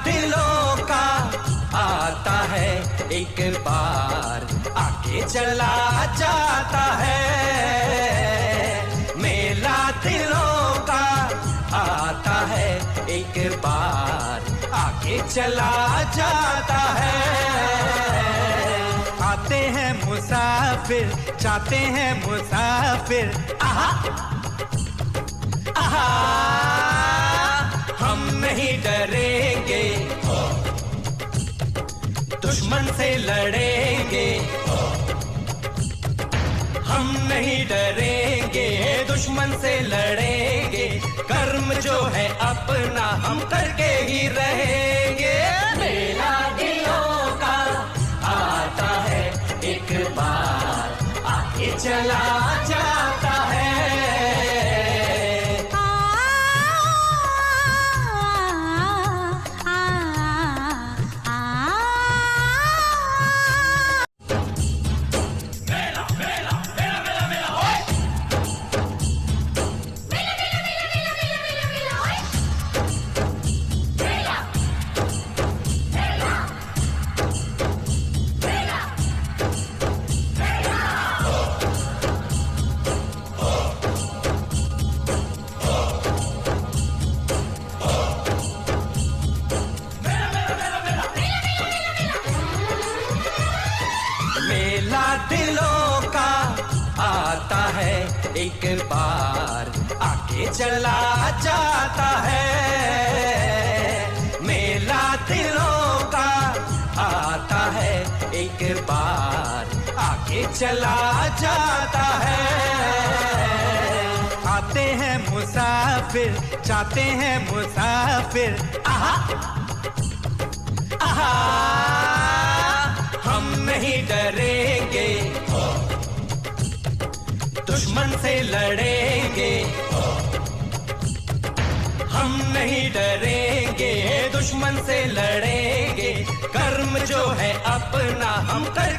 दिलों का आता है एक बार, आके चला जाता है। मेला दिलों का आता है एक बार, आके चला जाता है। आते हैं मुसाफिर, जाते हैं मुसाफिर, आहा आहा। हम नहीं डरेंगे, दुश्मन से लड़ेंगे। हम नहीं डरेंगे, दुश्मन से लड़ेंगे। कर्म जो है अपना हम करके ही रहेंगे। मेला दिलों का आता है एक बार, आके चला जाता है। मेला दिलों का आता है एक बार, आके चला जाता है। मेला दिलों का आता है एक बार, आके चला जाता है। आते हैं मुसाफिर, जाते हैं मुसाफिर, आहा आहा। हम नहीं डरेंगे, दुश्मन से लड़ेंगे। हम नहीं डरेंगे, दुश्मन से लड़ेंगे। कर्म जो है अपना हम करके